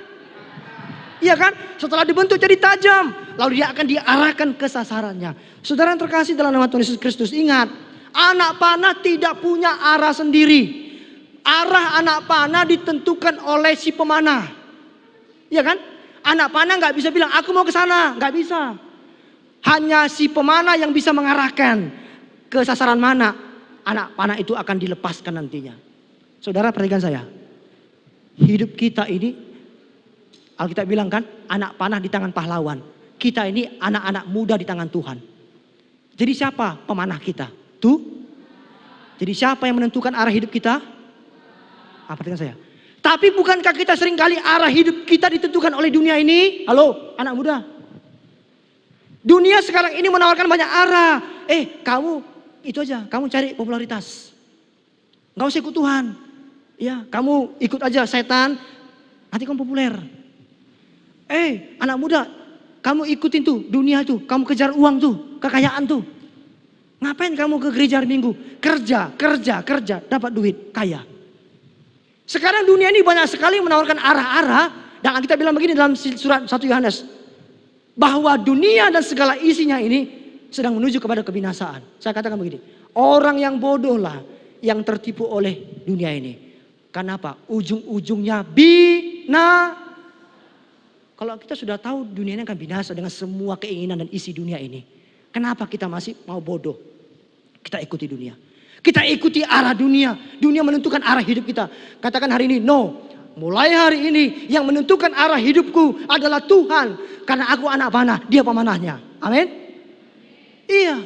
Speaker 1: Iya kan? Setelah dibentuk jadi tajam, lalu dia akan diarahkan ke sasarannya. Saudara yang terkasih dalam nama Tuhan Yesus Kristus, ingat, anak panah tidak punya arah sendiri. Arah anak panah ditentukan oleh si pemanah. Iya kan? Anak panah nggak bisa bilang aku mau ke sana, nggak bisa. Hanya si pemanah yang bisa mengarahkan ke sasaran mana anak panah itu akan dilepaskan nantinya. Saudara perhatikan saya. Hidup kita ini, Alkitab bilang kan, anak panah di tangan pahlawan. Kita ini anak-anak muda di tangan Tuhan. Jadi siapa pemanah kita? Tuh. Jadi siapa yang menentukan arah hidup kita? Perhatikan saya. Tapi bukankah kita seringkali arah hidup kita ditentukan oleh dunia ini? Halo, anak muda. Dunia sekarang ini menawarkan banyak arah. Kamu itu aja, kamu cari popularitas. Gak usah ikut Tuhan. Ya, kamu ikut aja setan, nanti kamu populer. Anak muda, kamu ikutin tuh dunia tuh, kamu kejar uang tuh, kekayaan tuh. Ngapain kamu ke gereja hari Minggu? Kerja, dapat duit, kaya. Sekarang dunia ini banyak sekali menawarkan arah-arah. Dan kita bilang begini dalam surat 1 Yohanes. Bahwa dunia dan segala isinya ini sedang menuju kepada kebinasaan. Saya katakan begini. Orang yang bodoh lah yang tertipu oleh dunia ini. Kenapa? Ujung-ujungnya Kalau kita sudah tahu dunia ini akan binasa dengan semua keinginan dan isi dunia ini. Kenapa kita masih mau bodoh? Kita ikuti dunia. Kita ikuti arah dunia. Dunia menentukan arah hidup kita. Katakan hari ini, no. Mulai hari ini yang menentukan arah hidupku adalah Tuhan. Karena aku anak panah, dia pemanahnya. Amin. Iya.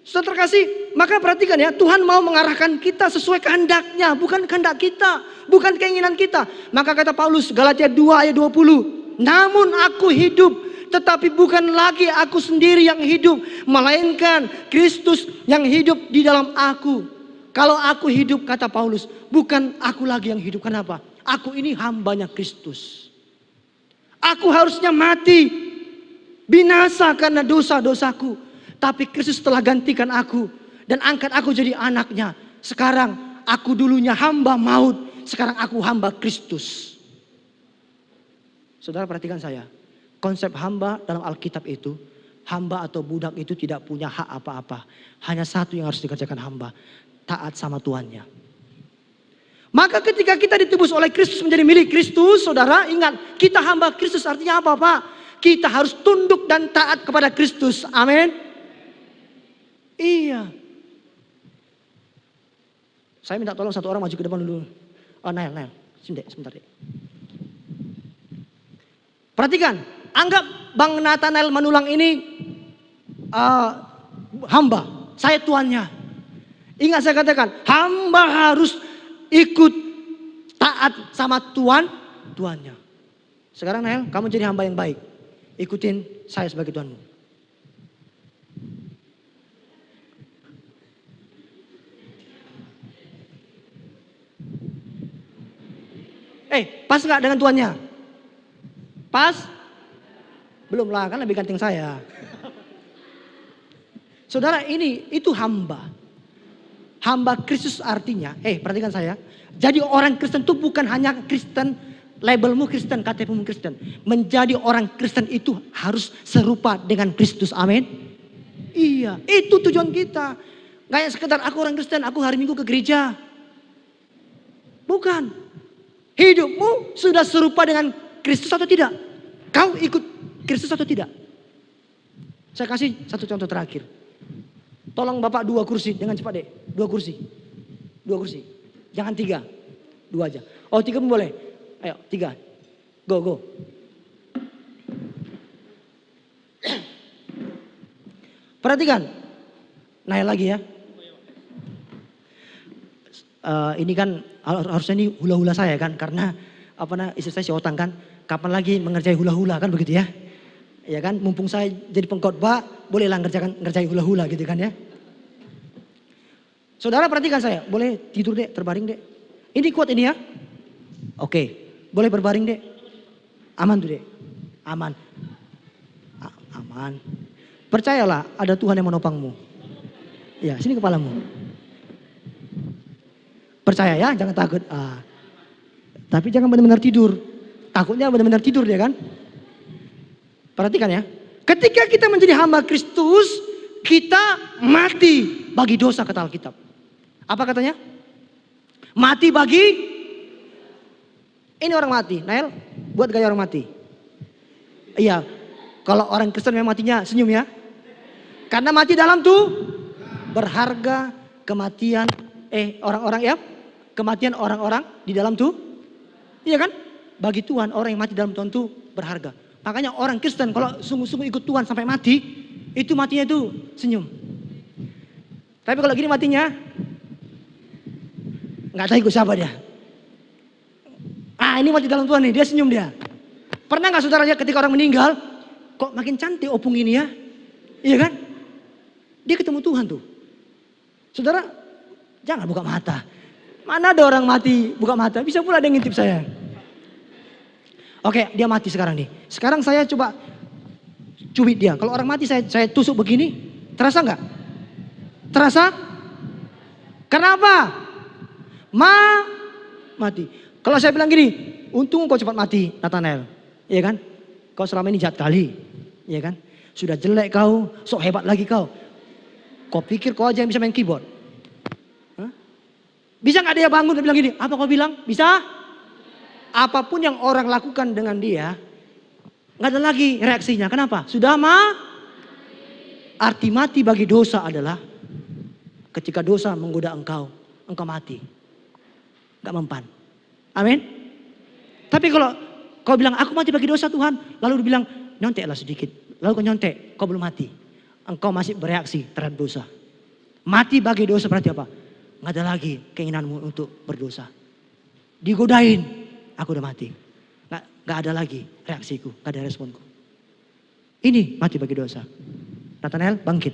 Speaker 1: Saudara terkasih, maka perhatikan ya. Tuhan mau mengarahkan kita sesuai kehendaknya. Bukan kehendak kita. Bukan keinginan kita. Maka kata Paulus, Galatia 2 ayat 20. Namun aku hidup, tetapi bukan lagi aku sendiri yang hidup, melainkan Kristus yang hidup di dalam aku. Kalau aku hidup, kata Paulus, bukan aku lagi yang hidup. Kenapa? Aku ini hambanya Kristus. Aku harusnya mati, binasa karena dosa-dosaku. Tapi Kristus telah gantikan aku dan angkat aku jadi anaknya. Sekarang aku dulunya hamba maut, sekarang aku hamba Kristus. Saudara perhatikan saya. Konsep hamba dalam Alkitab itu, hamba atau budak itu tidak punya hak apa-apa. Hanya satu yang harus dikerjakan hamba, taat sama tuannya. Maka ketika kita ditebus oleh Kristus menjadi milik Kristus, saudara ingat, kita hamba Kristus artinya apa Pak? Kita harus tunduk dan taat kepada Kristus. Amin. Iya. Saya minta tolong satu orang maju ke depan dulu. Oh Nail. Sebentar deh. Perhatikan, anggap Bang Nathanael Manulang ini hamba, saya tuannya. Ingat saya katakan, hamba harus ikut taat sama tuannya. Sekarang Nael, kamu jadi hamba yang baik. Ikutin saya sebagai tuanmu. Pas nggak dengan tuannya? Pas? Belum lah, kan lebih ganteng saya. Saudara itu hamba. Hamba Kristus artinya, perhatikan saya. Jadi orang Kristen itu bukan hanya Kristen, labelmu Kristen, KTP-mu Kristen. Menjadi orang Kristen itu harus serupa dengan Kristus, amin. Iya, itu tujuan kita. Gak sekedar aku orang Kristen, aku hari Minggu ke gereja. Bukan. Hidupmu sudah serupa dengan Kristus atau tidak? Kau ikut Kristus atau tidak? Saya kasih satu contoh terakhir. Tolong Bapak 2 kursi dengan cepat deh. 2 kursi. Jangan 3. 2 aja. Oh 3 pun boleh. Ayo 3. Go. Perhatikan. Naik lagi ya. Ini kan harusnya ini hula-hula saya kan. Karena istri saya si Otang kan. Kapan lagi mengerjai hula-hula kan begitu ya. Ya kan, mumpung saya jadi pengkhotbah, bolehlah ngerjain hula-hula gitu kan ya. Saudara perhatikan saya, boleh tidur dek, terbaring dek. Ini kuat ini ya. Oke, boleh berbaring dek. Aman tuh dek, aman. Aman. Percayalah ada Tuhan yang menopangmu. Ya, sini kepalamu. Percaya ya, jangan takut. Tapi jangan benar-benar tidur. Takutnya benar-benar tidur dia kan. Perhatikan ya. Ketika kita menjadi hamba Kristus, kita mati bagi dosa kata Alkitab. Apa katanya? Mati bagi. Ini orang mati. Nael, buat gaya orang mati. Iya. Kalau orang Kristen memang matinya senyum ya. Karena mati dalam tuh berharga kematian orang-orang ya. Kematian orang-orang di dalam tuh. Iya kan? Bagi Tuhan orang yang mati dalam Tuhan itu berharga. Makanya orang Kristen kalau sungguh-sungguh ikut Tuhan sampai mati, itu matinya itu senyum. Tapi kalau gini matinya, nggak tahu ikut siapa dia. Ini mati dalam Tuhan nih, dia senyum dia. Pernah nggak saudara lihat ketika orang meninggal, kok makin cantik opung ini ya? Iya kan? Dia ketemu Tuhan tuh. Saudara, jangan buka mata. Mana ada orang mati buka mata? Bisa pula dia ngintip saya. Oke, dia mati sekarang nih. Sekarang saya coba cubit dia. Kalau orang mati saya tusuk begini, terasa nggak? Terasa? Kenapa? Mati. Kalau saya bilang gini, untung kau cepat mati, Nathanael. Iya kan? Kau selama ini jahat kali. Iya kan? Sudah jelek kau, sok hebat lagi kau. Kau pikir kau aja yang bisa main keyboard? Hah? Bisa nggak dia bangun dan bilang gini? Apa kau bilang? Bisa? Apapun yang orang lakukan dengan dia, nggak ada lagi reaksinya. Kenapa? Sudah arti mati bagi dosa adalah ketika dosa menggoda engkau mati. Nggak mempan. Amin. Tapi kalau kau bilang aku mati bagi dosa Tuhan, lalu dibilang nyonteklah sedikit, lalu kau nyontek, kau belum mati. Engkau masih bereaksi terhadap dosa. Mati bagi dosa berarti apa? Nggak ada lagi keinginanmu untuk berdosa. Digodain. Aku udah mati. Nggak ada lagi reaksiku. Nggak ada responku. Ini mati bagi dosa. Nathanael bangkit.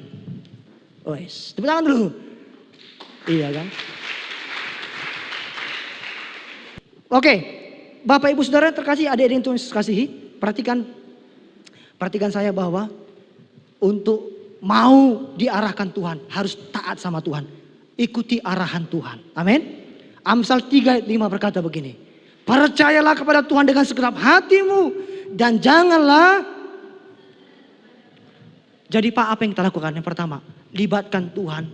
Speaker 1: Wes, tepuk tangan dulu. Iya kan? Oke. Bapak Ibu Saudara terkasih, adik-adik yang Tuhan kasihi. Perhatikan saya bahwa untuk mau diarahkan Tuhan harus taat sama Tuhan. Ikuti arahan Tuhan. Amin. Amsal 3:5 berkata begini. Percayalah kepada Tuhan dengan segenap hatimu. Dan janganlah. Jadi Pak, apa yang kita lakukan? Yang pertama, libatkan Tuhan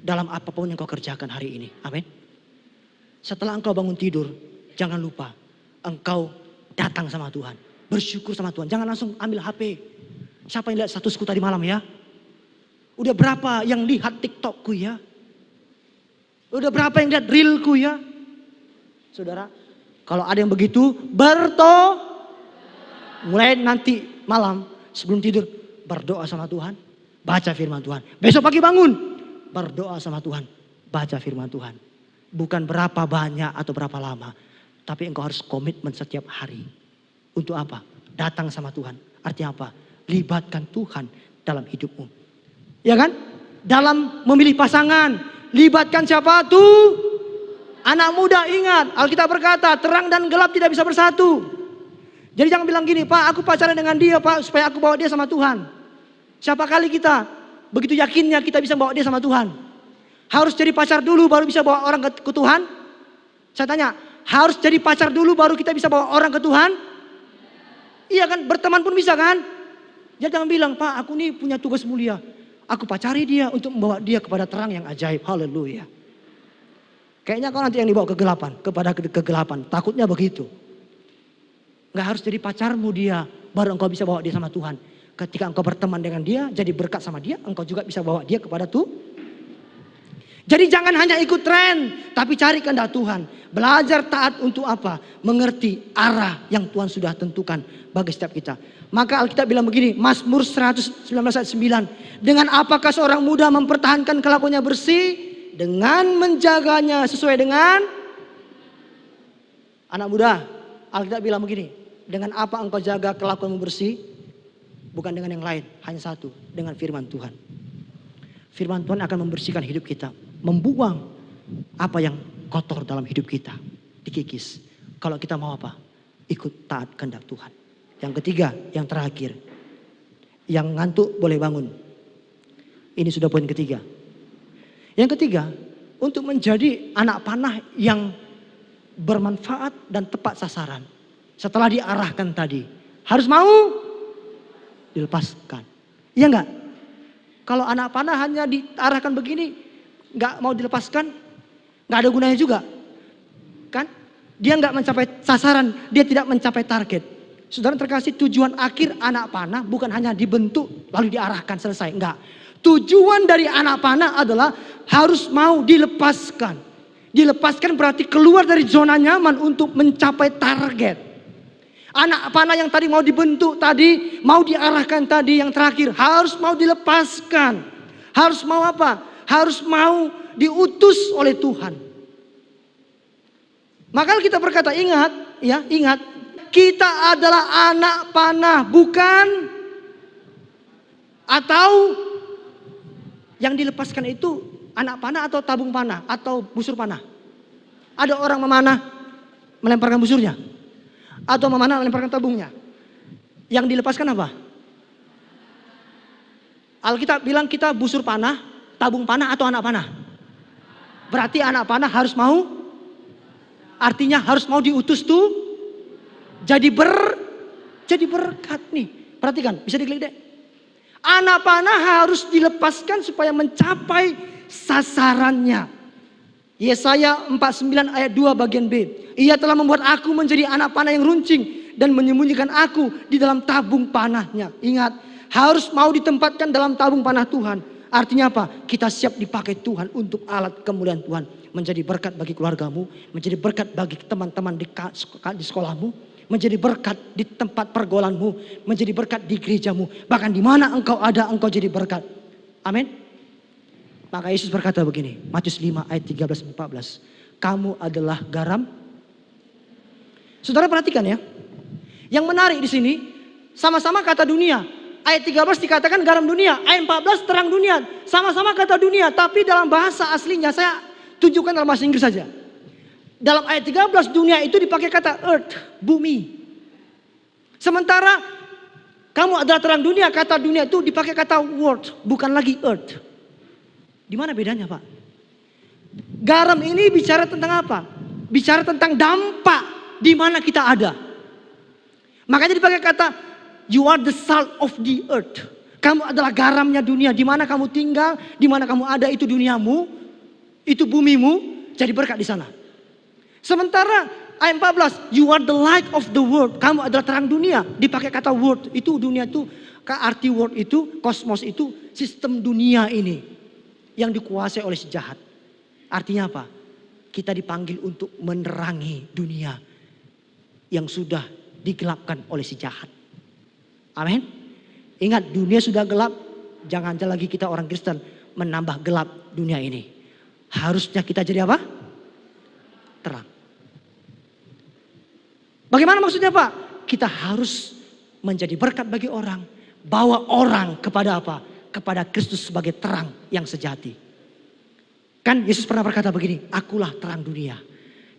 Speaker 1: dalam apapun yang kau kerjakan hari ini. Amin. Setelah engkau bangun tidur, jangan lupa engkau datang sama Tuhan. Bersyukur sama Tuhan. Jangan langsung ambil HP. Siapa yang lihat statusku tadi malam ya? Udah berapa yang lihat TikTokku ya? Udah berapa yang lihat reelku ya? Saudara, kalau ada yang begitu, mulai nanti malam sebelum tidur berdoa sama Tuhan, baca firman Tuhan. Besok pagi bangun, berdoa sama Tuhan, baca firman Tuhan. Bukan berapa banyak atau berapa lama, tapi engkau harus komitmen setiap hari. Untuk apa? Datang sama Tuhan. Artinya apa? Libatkan Tuhan dalam hidupmu. Ya kan? Dalam memilih pasangan, libatkan siapa tuh? Anak muda ingat, Alkitab berkata terang dan gelap tidak bisa bersatu. Jadi jangan bilang gini, Pak aku pacaran dengan dia Pak supaya aku bawa dia sama Tuhan. Siapa kali kita begitu yakinnya kita bisa bawa dia sama Tuhan. Harus jadi pacar dulu baru bisa bawa orang ke Tuhan? Saya tanya, harus jadi pacar dulu baru kita bisa bawa orang ke Tuhan? Iya kan, berteman pun bisa kan? Jadi jangan bilang, Pak aku nih punya tugas mulia. Aku pacari dia untuk membawa dia kepada terang yang ajaib. Haleluya. Kayaknya kau nanti yang dibawa kepada kegelapan. Takutnya begitu. Nggak harus jadi pacarmu dia, baru engkau bisa bawa dia sama Tuhan. Ketika engkau berteman dengan dia, jadi berkat sama dia, engkau juga bisa bawa dia kepada Tuhan. Jadi jangan hanya ikut tren, tapi cari kehendak Tuhan. Belajar taat untuk apa? Mengerti arah yang Tuhan sudah tentukan bagi setiap kita. Maka Alkitab bilang begini, Mazmur 119 ayat 9. Dengan apakah seorang muda mempertahankan kelakuannya bersih? Dengan menjaganya sesuai dengan anak muda. Alkitab bilang begini, dengan apa engkau jaga kelakuanmu bersih? Bukan dengan yang lain, hanya satu, dengan firman Tuhan. Firman Tuhan akan membersihkan hidup kita, membuang apa yang kotor dalam hidup kita, dikikis. Kalau kita mau apa? Ikut taat kehendak Tuhan. Yang ketiga, yang terakhir, yang ngantuk boleh bangun. Ini sudah poin ketiga. Yang ketiga, untuk menjadi anak panah yang bermanfaat dan tepat sasaran. Setelah diarahkan tadi, harus mau dilepaskan. Iya enggak? Kalau anak panah hanya diarahkan begini, enggak mau dilepaskan, enggak ada gunanya juga. Kan? Dia enggak mencapai sasaran, dia tidak mencapai target. Saudara terkasih, tujuan akhir anak panah bukan hanya dibentuk lalu diarahkan selesai, enggak. Tujuan dari anak panah adalah harus mau dilepaskan. Dilepaskan berarti keluar dari zona nyaman untuk mencapai target. Anak panah yang tadi mau dibentuk tadi, mau diarahkan tadi, yang terakhir harus mau dilepaskan. Harus mau apa? Harus mau diutus oleh Tuhan. Maka kita berkata, ingat, kita adalah anak panah, bukan Atau yang dilepaskan itu anak panah atau tabung panah atau busur panah? Ada orang memanah melemparkan busurnya atau memanah melemparkan tabungnya. Yang dilepaskan apa? Alkitab bilang kita busur panah, tabung panah atau anak panah. Berarti anak panah harus mau, artinya harus mau diutus tuh jadi berkat nih. Perhatikan, bisa diklik deh. Anak panah harus dilepaskan supaya mencapai sasarannya. Yesaya 49 ayat 2 bagian B. Ia telah membuat aku menjadi anak panah yang runcing dan menyembunyikan aku di dalam tabung panahnya. Ingat, harus mau ditempatkan dalam tabung panah Tuhan. Artinya apa? Kita siap dipakai Tuhan untuk alat kemuliaan Tuhan. Menjadi berkat bagi keluargamu, menjadi berkat bagi teman-teman di sekolahmu, menjadi berkat di tempat pergaulanmu, menjadi berkat di gerejamu. Bahkan di mana engkau ada, engkau jadi berkat. Amin. Maka Yesus berkata begini, Matius 5 ayat 13-14. Kamu adalah garam. Saudara perhatikan ya. Yang menarik di sini, sama-sama kata dunia. Ayat 13 dikatakan garam dunia, ayat 14 terang dunia. Sama-sama kata dunia, tapi dalam bahasa aslinya saya tunjukkan dalam bahasa Inggris saja. Dalam ayat 13 dunia itu dipakai kata earth, bumi. Sementara kamu adalah terang dunia, kata dunia itu dipakai kata world, bukan lagi earth. Di mana bedanya, Pak? Garam ini bicara tentang apa? Bicara tentang dampak di mana kita ada. Makanya dipakai kata you are the salt of the earth. Kamu adalah garamnya dunia. Di mana kamu tinggal, di mana kamu ada itu duniamu, itu bumimu, jadi berkat di sana. Sementara ayat 14, you are the light of the world. Kamu adalah terang dunia. Dipakai kata world, itu dunia itu, arti world itu, kosmos itu sistem dunia ini yang dikuasai oleh si jahat. Artinya apa? Kita dipanggil untuk menerangi dunia yang sudah digelapkan oleh si jahat. Amin. Ingat, dunia sudah gelap, jangan lagi kita orang Kristen menambah gelap dunia ini. Harusnya kita jadi apa? Terang. Bagaimana maksudnya, Pak? Kita harus menjadi berkat bagi orang, bawa orang kepada apa? Kepada Kristus sebagai terang yang sejati. Kan Yesus pernah berkata begini, akulah terang dunia.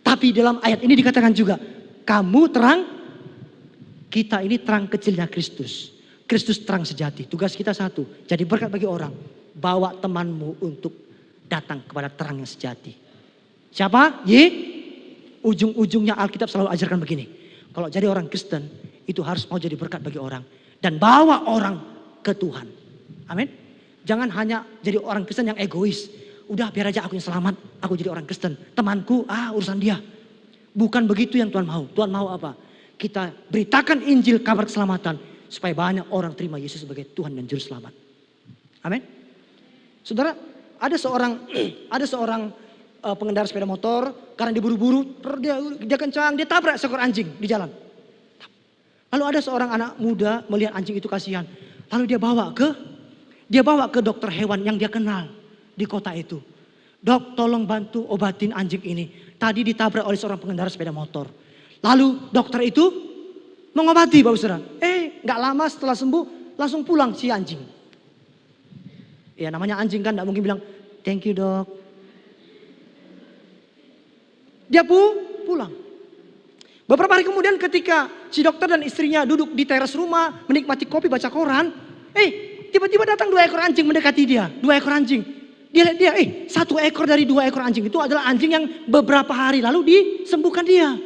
Speaker 1: Tapi dalam ayat ini dikatakan juga, kamu terang, kita ini terang kecilnya Kristus. Kristus terang sejati. Tugas kita satu, jadi berkat bagi orang. Bawa temanmu untuk datang kepada terang yang sejati. Siapa? Ujung-ujungnya Alkitab selalu ajarkan begini. Kalau jadi orang Kristen, itu harus mau jadi berkat bagi orang. Dan bawa orang ke Tuhan. Amin. Jangan hanya jadi orang Kristen yang egois. Udah biar aja aku yang selamat, aku jadi orang Kristen. Temanku, urusan dia. Bukan begitu yang Tuhan mau. Tuhan mau apa? Kita beritakan Injil, kabar keselamatan. Supaya banyak orang terima Yesus sebagai Tuhan dan Juru Selamat. Amin. Saudara, ada seorang pengendara sepeda motor. Karena dia buru-buru, dia kencang, dia tabrak seekor anjing di jalan. Lalu ada seorang anak muda melihat anjing itu kasihan. Lalu dia bawa ke dokter hewan yang dia kenal di kota itu. Dok, tolong bantu obatin anjing ini. Tadi ditabrak oleh seorang pengendara sepeda motor. Lalu dokter itu mengobati, Bapak Saudara. Gak lama setelah sembuh, langsung pulang si anjing. Ya namanya anjing kan, gak mungkin bilang, thank you dok. Dia pulang. Beberapa hari kemudian ketika si dokter dan istrinya duduk di teras rumah, menikmati kopi, baca koran. Tiba-tiba datang 2 ekor anjing mendekati dia. 2 ekor anjing. Dia lihat dia, 1 ekor dari 2 ekor anjing itu adalah anjing yang beberapa hari lalu disembuhkan dia.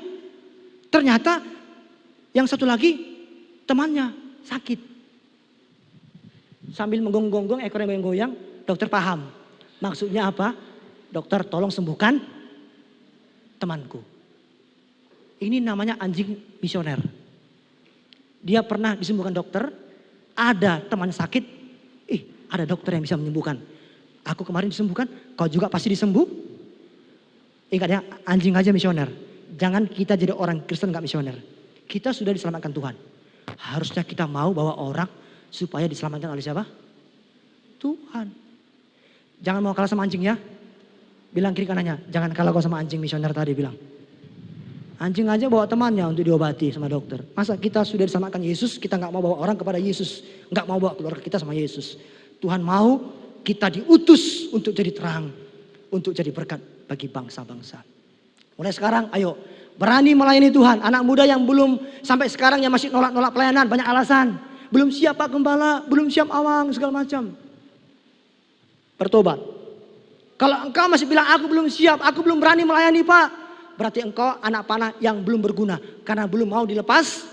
Speaker 1: Ternyata yang satu lagi temannya sakit. Sambil menggonggong ekor yang goyang, dokter paham. Maksudnya apa? Dokter tolong sembuhkan temanku. Ini namanya anjing misioner. Dia pernah disembuhkan dokter. Ada teman sakit. Ada dokter yang bisa menyembuhkan. Aku kemarin disembuhkan, kau juga pasti disembuh. Ingat ya, anjing aja misioner. Jangan kita jadi orang Kristen gak misioner. Kita sudah diselamatkan Tuhan. Harusnya kita mau bawa orang supaya diselamatkan oleh siapa? Tuhan. Jangan mau kalah sama anjing ya. Bilang kiri kanannya, jangan kalah kau sama anjing misioner tadi bilang. Anjing aja bawa temannya untuk diobati sama dokter. Masa kita sudah disamakan Yesus, kita nggak mau bawa orang kepada Yesus. Nggak mau bawa keluarga kita sama Yesus. Tuhan mau kita diutus untuk jadi terang. Untuk jadi berkat bagi bangsa-bangsa. Mulai sekarang ayo berani melayani Tuhan. Anak muda yang belum sampai sekarang yang masih nolak-nolak pelayanan. Banyak alasan. Belum siap Pak Gembala, belum siap awang segala macam. Bertobat. Kalau engkau masih bilang aku belum siap, aku belum berani melayani Pak. Berarti engkau anak panah yang belum berguna. Karena belum mau dilepas.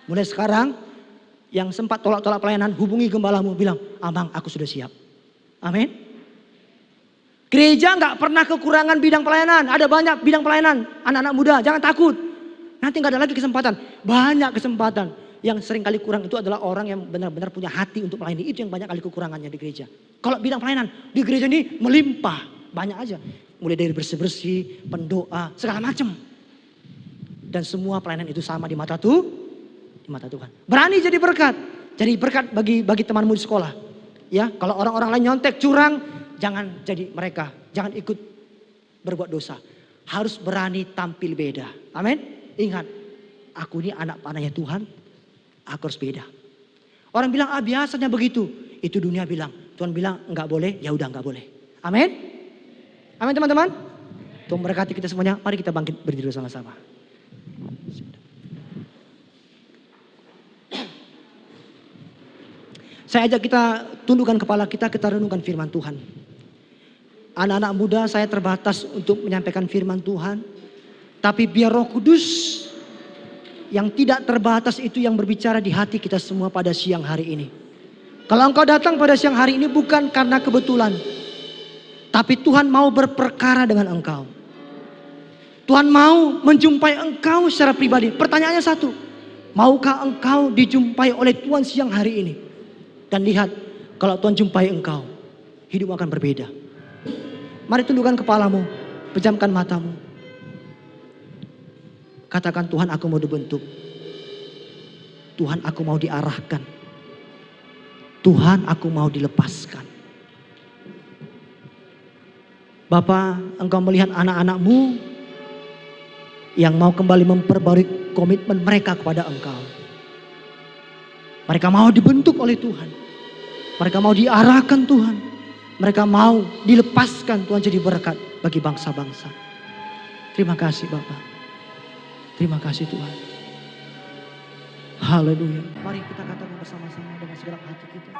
Speaker 1: Mulai sekarang yang sempat tolak-tolak pelayanan, hubungi gembalamu. Bilang, Abang aku sudah siap. Amin. Gereja gak pernah kekurangan bidang pelayanan. Ada banyak bidang pelayanan. Anak-anak muda jangan takut. Nanti gak ada lagi kesempatan. Banyak kesempatan. Yang sering kali kurang itu adalah orang yang benar-benar punya hati untuk melayani. Itu yang banyak kali kekurangannya di gereja. Kalau bidang pelayanan di gereja ini melimpah. Banyak aja. Mulai dari bersih-bersih, pendoa, segala macam. Dan semua pelayanan itu sama di mata Tuhan. Berani jadi berkat. Jadi berkat bagi temanmu di sekolah. Ya, kalau orang-orang lain nyontek, curang, jangan jadi mereka. Jangan ikut berbuat dosa. Harus berani tampil beda. Amin. Ingat, aku ini anak panahnya Tuhan. Aku harus beda. Orang bilang, biasanya begitu. Itu dunia bilang. Tuhan bilang, enggak boleh, ya udah enggak boleh. Amin. Amin teman-teman. Tuhan memberkati kita semuanya. Mari kita bangkit berdiri sama-sama. Saya ajak kita tundukkan kepala kita renungkan firman Tuhan. Anak-anak muda saya terbatas untuk menyampaikan firman Tuhan. Tapi biar Roh Kudus yang tidak terbatas itu yang berbicara di hati kita semua pada siang hari ini. Kalau engkau datang pada siang hari ini bukan karena kebetulan. Tapi Tuhan mau berperkara dengan engkau. Tuhan mau menjumpai engkau secara pribadi. Pertanyaannya satu. Maukah engkau dijumpai oleh Tuhan siang hari ini? Dan lihat, kalau Tuhan jumpai engkau, hidup akan berbeda. Mari tundukkan kepalamu, pejamkan matamu. Katakan, Tuhan aku mau dibentuk. Tuhan aku mau diarahkan. Tuhan aku mau dilepaskan. Bapa, engkau melihat anak-anakmu yang mau kembali memperbarui komitmen mereka kepada engkau. Mereka mau dibentuk oleh Tuhan. Mereka mau diarahkan Tuhan. Mereka mau dilepaskan Tuhan jadi berkat bagi bangsa-bangsa. Terima kasih Bapa. Terima kasih Tuhan. Haleluya. Mari kita katakan bersama-sama dengan segala hati kita.